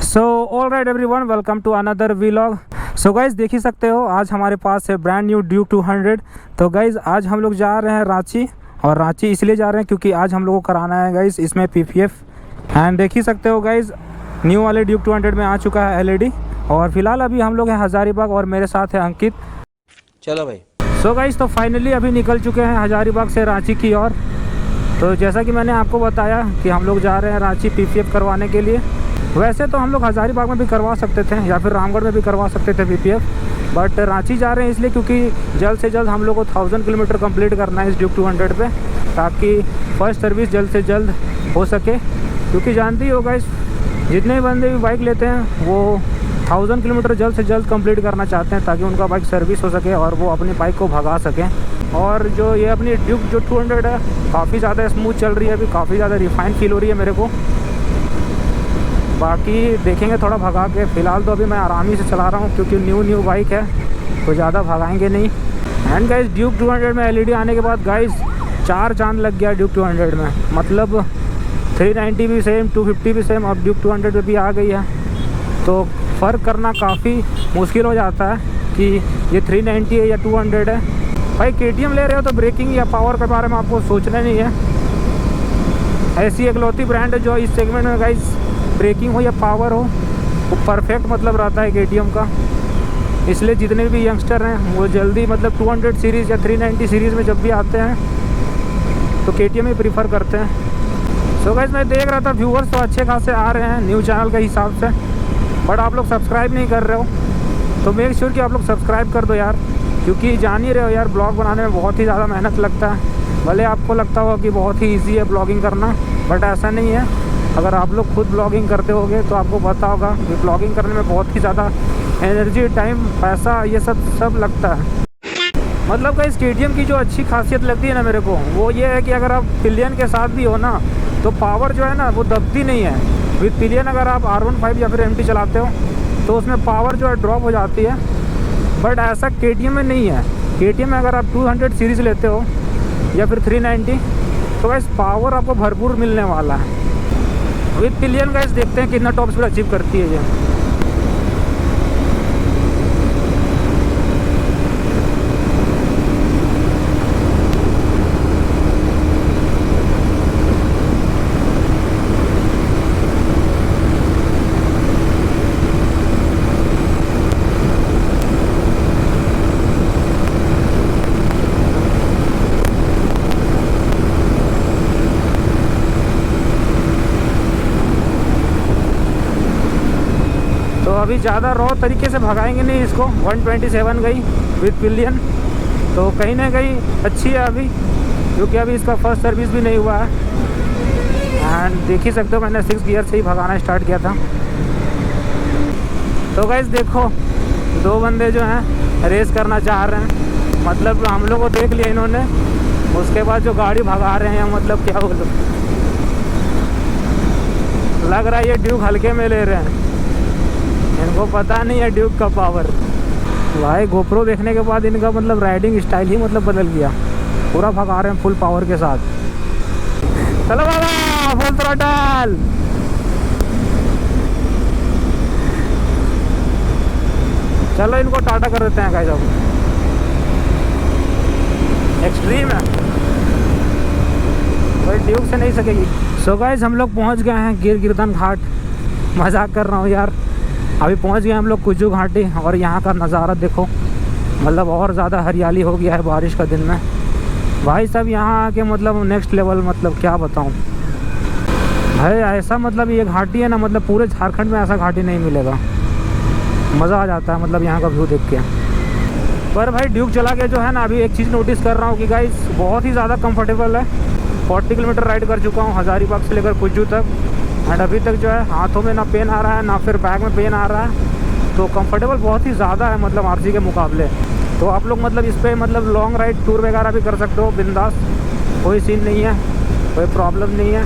So all right everyone, welcome to another vlog. So guys देख ही सकते हो आज हमारे पास है ब्रांड न्यू ड्यूक 200। तो गाइज आज हम लोग जा रहे हैं रांची, और रांची इसलिए जा रहे हैं क्योंकि आज हम लोग को कराना है गाइज इसमें PPF। एंड देख ही सकते हो गाइज न्यू वाले ड्यूक 200 में आ चुका है LED। और फिलहाल अभी हम लोग हैं हज़ारीबाग और मेरे साथ है अंकित। चलो भाई। सो गाइज तो फाइनली अभी निकल चुके हैं हज़ारीबाग से रांची की ओर। तो जैसा कि मैंने आपको बताया कि हम लोग जा रहे हैं रांची PPF करवाने के लिए। वैसे तो हम लोग हज़ारीबाग में भी करवा सकते थे या फिर रामगढ़ में भी करवा सकते थे PPF, बट रांची जा रहे हैं इसलिए क्योंकि जल्द से जल्द हम लोग को 1000 किलोमीटर कंप्लीट करना है इस ड्यूक 200 पे, ताकि फर्स्ट सर्विस जल्द से जल्द हो सके। क्योंकि जानते ही होगा, इस जितने भी बंदे भी बाइक लेते हैं वो 1000 किलोमीटर जल्द से जल्द कंप्लीट करना चाहते हैं ताकि उनका बाइक सर्विस हो सके और वो अपनी बाइक को भगा सकें। और जो ये अपनी ड्यूक जो 200 है काफ़ी ज़्यादा स्मूथ चल रही है, अभी काफ़ी ज़्यादा रिफाइन फील हो रही है मेरे को। बाकी देखेंगे थोड़ा भगा के। फ़िलहाल तो अभी मैं आरामी से चला रहा हूँ क्योंकि न्यू बाइक है तो ज़्यादा भगाएंगे नहीं। एंड गाइस ड्यूक 200 में LED आने के बाद गाइस 4 चांद लग गया ड्यूक 200 में। मतलब 390 भी सेम, 250 भी सेम, अब ड्यूक 200 पे भी आ गई है। तो फ़र्क करना काफ़ी मुश्किल हो जाता है कि ये 390 है या 200 है। भाई KTM ले रहे हो तो ब्रेकिंग या पावर के बारे में आपको सोचना नहीं है। ऐसी एकलौती ब्रांड है जो इस सेगमेंट में गाइस ब्रेकिंग हो या पावर हो वो परफेक्ट मतलब रहता है KTM का। इसलिए जितने भी यंगस्टर हैं वो जल्दी मतलब 200 सीरीज़ या 390 सीरीज़ में जब भी आते हैं तो KTM ही प्रीफर करते हैं। सो गाइस मैं देख रहा था व्यूअर्स तो अच्छे खासे आ रहे हैं न्यू चैनल के हिसाब से, बट आप लोग सब्सक्राइब नहीं कर रहे हो। तो मेक श्योर कि आप लोग सब्सक्राइब कर दो यार, क्योंकि जान ही रहे हो यार ब्लॉग बनाने में बहुत ही ज़्यादा मेहनत लगता है। भले आपको लगता होगा कि बहुत ही ईजी है ब्लॉगिंग करना, बट ऐसा नहीं है। अगर आप लोग खुद ब्लॉगिंग करते होगे तो आपको पता होगा कि ब्लॉगिंग करने में बहुत ही ज़्यादा एनर्जी, टाइम, पैसा ये सब लगता है। मतलब गाइस KTM की जो अच्छी खासियत लगती है ना मेरे को वो ये है कि अगर आप पिलियन के साथ भी हो ना तो पावर जो है ना वो दबती नहीं है। विद पिलियन अगर आप R15 या फिर MT चलाते हो तो उसमें पावर जो है ड्रॉप हो जाती है, बट ऐसा KTM में नहीं है। KTM में अगर आप 200 सीरीज़ लेते हो या फिर 390 तो गाइस पावर आपको भरपूर मिलने वाला है। विद पिलियन गाइस देखते हैं कितना टॉप स्पीड अचीव करती है ये। तो अभी ज़्यादा रॉ तरीके से भगाएंगे नहीं इसको। 127 गई विद पिलियन, तो कहीं ना कहीं अच्छी है अभी, क्योंकि अभी इसका फर्स्ट सर्विस भी नहीं हुआ है। एंड देख ही सकते हो मैंने 6 गियर से ही भगाना स्टार्ट किया था। तो गाइस देखो 2 बंदे जो हैं रेस करना चाह रहे हैं, मतलब हम लोग को देख लिया इन्होंने, उसके बाद जो गाड़ी भगा रहे हैं मतलब क्या बोलो, लग रहा है ये ड्यूक हल्के में ले रहे हैं, इनको पता नहीं है ड्यूक का पावर। भाई GoPro देखने के बाद इनका मतलब राइडिंग स्टाइल ही मतलब बदल गया, पूरा भगा रहे हैं फुल पावर के साथ। चलो बाबा फुल थ्रॉटल। चलो इनको टाटा कर देते हैं गाइस, अब एक्सट्रीम है कोई ड्यूक से नहीं सकेगी। सो गाइस हम लोग पहुंच गए हैं गिरगिरधन घाट। मजाक कर रहा हूँ यार, अभी पहुंच गए हम लोग कुज्जू घाटी, और यहाँ का नज़ारा देखो, मतलब और ज़्यादा हरियाली हो गया है बारिश का दिन में। भाई साहब यहाँ आके मतलब नेक्स्ट लेवल, मतलब क्या बताऊँ भाई, ऐसा मतलब ये घाटी है ना, मतलब पूरे झारखंड में ऐसा घाटी नहीं मिलेगा। मज़ा आ जाता है मतलब यहाँ का व्यू देख के। पर भाई ड्यूक चला के जो है ना, अभी एक चीज़ नोटिस कर रहा हूँ कि गाइस बहुत ही ज़्यादा कम्फर्टेबल है। 40 किलोमीटर राइड कर चुका हूँ हज़ारीबाग से लेकर कुज्जू तक, एंड अभी तक जो है हाथों में ना पेन आ रहा है ना फिर बैग में पेन आ रहा है। तो कंफर्टेबल बहुत ही ज़्यादा है मतलब RC के मुकाबले। तो आप लोग मतलब इस पर मतलब लॉन्ग राइड टूर वगैरह भी कर सकते हो बिंदास, कोई सीन नहीं है, कोई प्रॉब्लम नहीं है।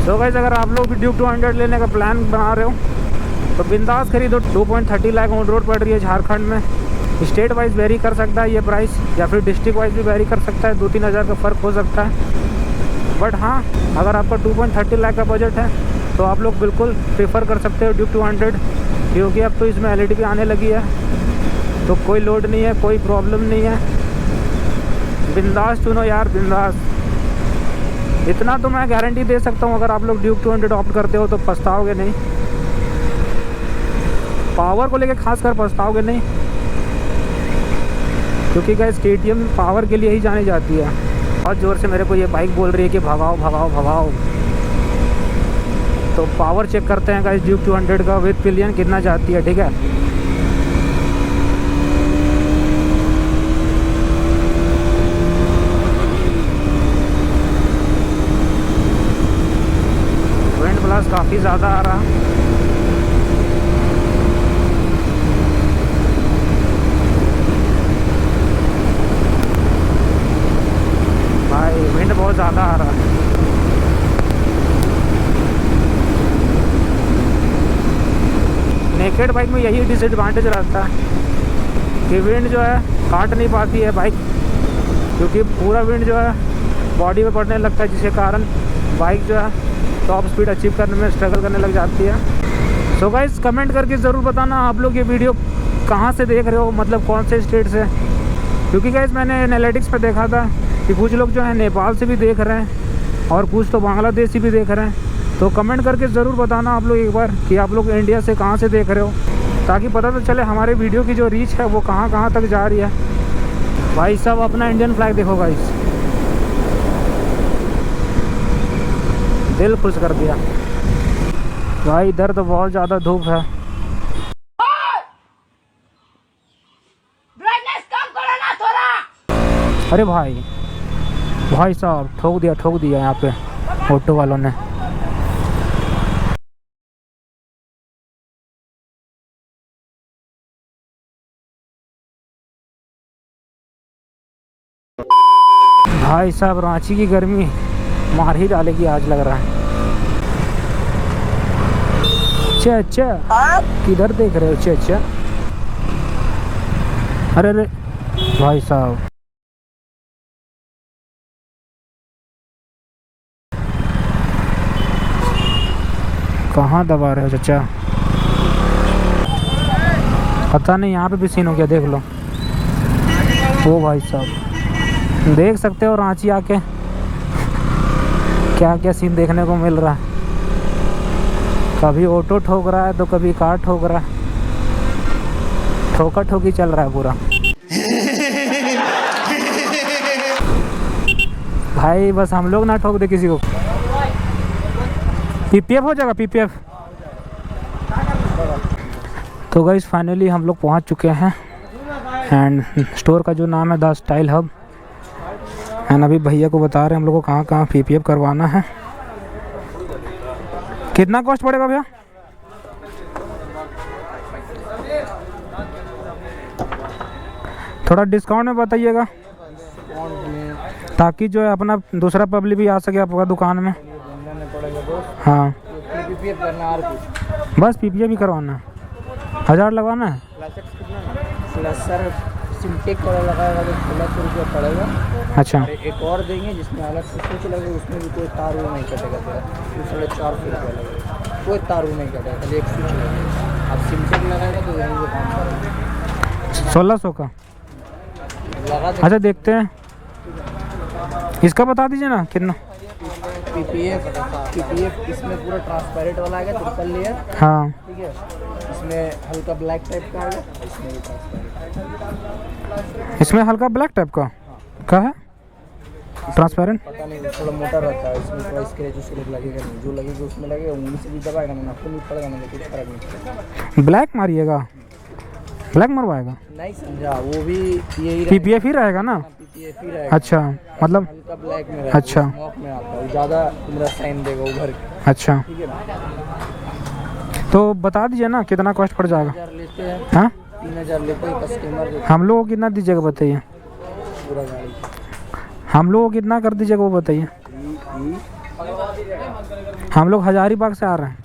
तो गाइस अगर आप लोग भी ड्यूक 200 लेने का प्लान बना रहे हो तो बिंदास खरीदो। 2.30 लाख ऑन रोड पड़ रही है झारखंड में। स्टेट वाइज वेरी कर सकता है ये प्राइस, या फिर डिस्ट्रिक्ट वाइज भी वेरी कर सकता है, 2-3 हज़ार का फ़र्क हो सकता है। बट हाँ, अगर आपका 2.30 लाख का बजट है तो आप लोग बिल्कुल प्रेफर कर सकते हो ड्यूक 200, क्योंकि अब तो इसमें LED भी आने लगी है, तो कोई लोड नहीं है, कोई प्रॉब्लम नहीं है। बिंदास चुनो यार, बिंदास। इतना तो मैं गारंटी दे सकता हूँ, अगर आप लोग ड्यूक 200 ऑप्ट करते हो तो पछताओगे नहीं। पावर को लेके खासकर पछताओगे नहीं, क्योंकि गाइस KTM पावर के लिए ही जानी जाती है। बहुत ज़ोर से मेरे को ये बाइक बोल रही है कि भगाओ भगाओ भगाओ। तो पावर चेक करते हैं गाइस ड्यूक 200 का विद पिलियन कितना जाती है, ठीक है। विंड ब्लास्ट काफ़ी ज़्यादा आ रहा। भाई विंड बहुत ज़्यादा आ रहा है। नेकेड बाइक में यही डिसएडवांटेज रहता है कि विंड जो है काट नहीं पाती है बाइक, क्योंकि पूरा विंड जो है बॉडी पे पड़ने लगता है, जिसके कारण बाइक जो है टॉप स्पीड अचीव करने में स्ट्रगल करने लग जाती है। सो गाइस कमेंट करके ज़रूर बताना आप लोग ये वीडियो कहाँ से देख रहे हो, मतलब कौन से स्टेट से। क्योंकि गाइस मैंने एनालिटिक्स पे देखा था कि कुछ लोग जो है नेपाल से भी देख रहे हैं और कुछ तो बांग्लादेश से भी देख रहे हैं। तो कमेंट करके ज़रूर बताना आप लोग एक बार कि आप लोग इंडिया से कहाँ से देख रहे हो, ताकि पता तो चले हमारे वीडियो की जो रीच है वो कहाँ कहाँ तक जा रही है। भाई साहब अपना इंडियन फ्लैग देखो गाइस, दिल खुश कर दिया। भाई इधर तो बहुत ज़्यादा धूप है। अरे भाई साहब ठोक दिया यहाँ पे ऑटो वालों ने। भाई साहब रांची की गर्मी मार ही डालेगी आज लग रहा है। अच्छा किधर देख रहे हो? अच्छा अरे भाई साहब कहाँ दबा रहे हो चाचा? पता नहीं, यहाँ पे भी सीन हो गया, देख लो। ओ भाई साहब देख सकते हो रांची आके क्या क्या सीन देखने को मिल रहा है। कभी ऑटो ठोक रहा है तो कभी कार ठोक रहा है, ठोका ठोकी चल रहा है पूरा। भाई बस हम लोग ना ठोक दे किसी को। PPF हो जाएगा PPF। तो गाइस फाइनली हम लोग पहुंच चुके हैं एंड स्टोर का जो नाम है द स्टाइल हब। एंड अभी भैया को बता रहे हैं हम लोग को कहाँ कहाँ PPF करवाना है। कितना कॉस्ट पड़ेगा भैया? थोड़ा डिस्काउंट में बताइएगा, ताकि जो है अपना दूसरा पब्लिक भी आ सके आपका दुकान में। हाँ बस PPF भी करवाना है, 1000 लगवाना है। सिंटेक वाला लगाएगा तो 1600 रुपया पड़ेगा। अच्छा एक और देंगे जिसमें अलग से स्विच लगेगा, उसमें भी कोई तार नहीं कटेगा तेरा, 450 रुपया लगेगा। कोई तार नहीं कटेगा, खाली एक स्विच लगेगा। अब सिंटेक लगाएगा तो यही काम करेगा। 1600 का लगा। अच्छा देखते हैं, इसका बता दीजिए ना कितना। PPF इसमें पूरा ट्रांसपेरेंट वाला आएगा, ट्रिपल लेयर। हाँ ठीक है, इसमें हल्का ब्लैक टाइप का आएगा, इसमें भी ट्रांसपेरेंट। इसमें हल्का ब्लैक टाइप का क्या है ट्रांसपेरेंट? पता नहीं, थोड़ा मोटा रहता है, इसमें थोड़ा स्क्रैच लगेगा नहीं, जो लगेगा उसमें लगेगा। उंगली से भी दबाएगा ना, नाखून भी पड़ेगा ना, कुछ फर्क नहीं पड़ेगा। ब्लैक मारिएगा, ब्लैक मरवाएगा? नहीं समझा, वो भी यही PPF ही रहेगा ना? PPF ही रहेगा। अच्छा मतलब हल्का ब्लैक में रहेगा। अच्छा स्मोक में आता है, ज़्यादा तुम्हारा साइन देगा उभर के। अच्छा ठीक है ना, तो बता दीजिए ना कितना कॉस्ट पड़ जाएगा। 3000 लेते हैं। हाँ 3000 लेते हैं कस्टमर। हम लोग को कितना दीजिएगा बताइए? पूरा गाड़ी हम लोग को कितना कर दीजिएगा वो बताइए। हम लोग हजारीबाग से आ रहे हैं।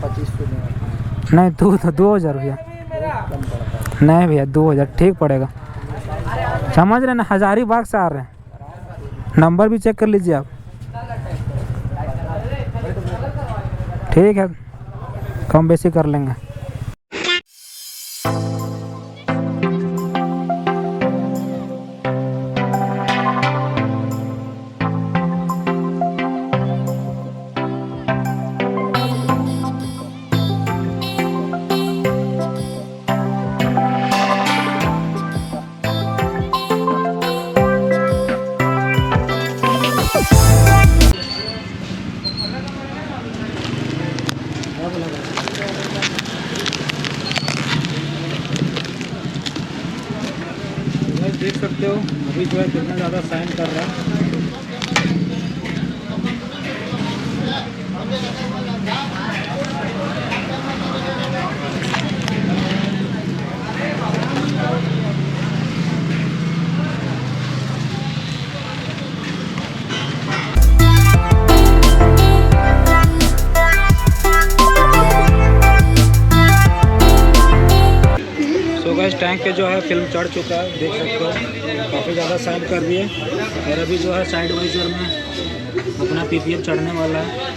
2500 नहीं 2000 रुपया कम पड़ता है। नहीं भैया 2000 ठीक पड़ेगा, समझ रहे ना, हजारीबाग से आ रहे हैं। नंबर भी चेक कर लीजिए आप। ठीक है, कम बेसी कर लेंगे। देख सकते हो अभी जो है कितना ज़्यादा शाइन कर रहा है। टैंक पे जो है फिल्म चढ़ चुका है, देख सकते हो काफ़ी ज़्यादा साइड कर दिए और अभी जो है साइड वाइजर में अपना पीपीएफ चढ़ने वाला है।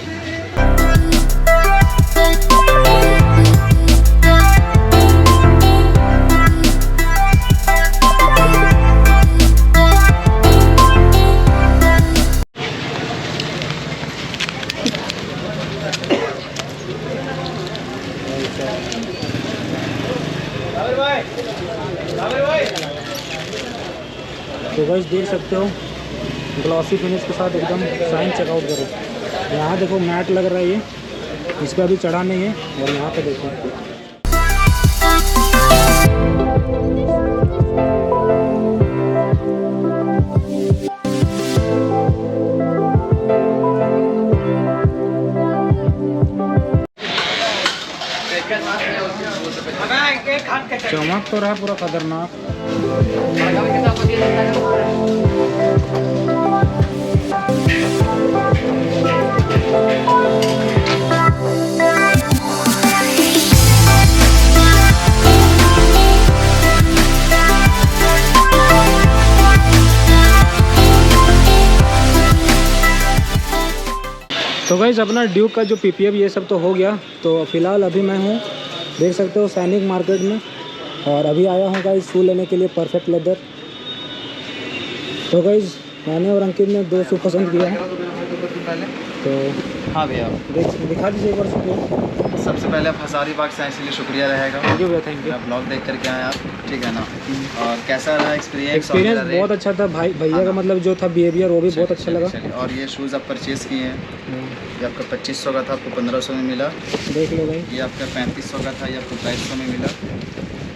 तो गाइस देख सकते हो ग्लॉसी फिनिश के साथ एकदम शाइन चेकआउट करो। यहाँ देखो मैट लग रहा है, ये इस पर अभी चढ़ा नहीं है। और यहाँ पे देखो चमक तो रहा पूरा खतरनाक। तो गाइस अपना ड्यूक का जो पीपीएफ ये सब तो हो गया। तो फिलहाल अभी मैं हूँ, देख सकते हो, सैनिक मार्केट में। और अभी आया हूँ गाइस शू लेने के लिए, परफेक्ट लेदर। तो गाइस मैंने और अंकित ने 2 शू पसंद किया है। तो हाँ भैया दिखा दीजिए एक बार शू। सबसे पहले आप हजारीबाग से आए इसलिए शुक्रिया रहेगा। थैंक यू भैया, थैंक यू। आप ब्लॉग देख करके आए आप, ठीक है ना। और कैसा रहा एक्सपीरियंस? बहुत अच्छा था भाई, भैया का मतलब जो था बिहेवियर वो भी बहुत अच्छा लगा। और ये शूज़ आप परचेज़ किए हैं, ये आपका 2500 का था, आपको 1500 में मिला। देख लो भाई। ये आपका 3500 का था, ये आपको 2200 में मिला।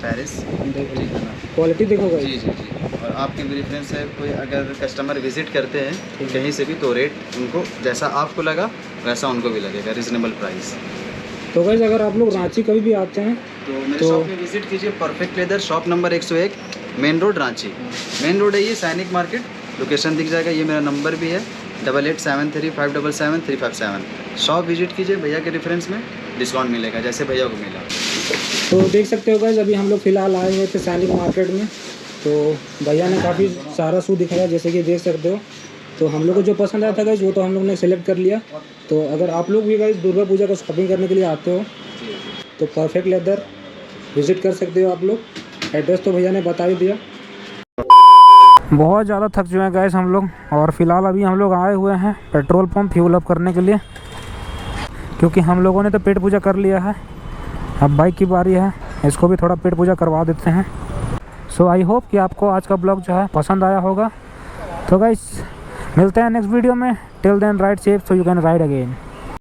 पेरिस देख लो, ठीक है ना। क्वालिटी देखो भाई। जी जी जी। और आपके प्रेफरेंस है, कोई अगर कस्टमर विजिट करते हैं कहीं से भी तो रेट उनको जैसा आपको लगा वैसा उनको भी लगेगा, रिजनेबल प्राइस। तो गाइस अगर आप लोग रांची कभी भी आते हैं तो मेरे शॉप में विजिट कीजिए, perfect leather, shop number 101, main road Ranchi. Main road है ये, सैनिक मार्केट, लोकेशन दिख जाएगा। ये मेरा नंबर भी है 8873577357। शॉप विजिट कीजिए, भैया के रेफरेंस में डिस्काउंट मिलेगा जैसे भैया को मिला। तो देख सकते हो गाइस अभी हम लोग फ़िलहाल आए हुए थे सैनिक मार्केट में। तो भैया ने काफ़ी सारा शू दिखाया, जैसे कि देख सकते हो। तो हम लोग को जो पसंद आया था गाइस वो तो हम लोग ने सेलेक्ट कर लिया। तो अगर आप लोग भी गाइस दुर्गा पूजा का शॉपिंग करने के लिए आते हो तो परफेक्ट लेदर विज़िट कर सकते हो आप लोग। एड्रेस तो भैया ने बता ही दिया। बहुत ज़्यादा थक चुके हैं गाइस हम लोग, और फिलहाल अभी हम लोग आए हुए हैं पेट्रोल पंप फ्यूल अप करने के लिए, क्योंकि हम लोगों ने तो पेट पूजा कर लिया है। अब बाइक की बारी है, इसको भी थोड़ा पेट पूजा करवा देते हैं। सो आई होप कि आपको आज का ब्लॉग जो है पसंद आया होगा। तो गाइस मिलते हैं नेक्स्ट वीडियो में। Till then ride safe so you can ride again.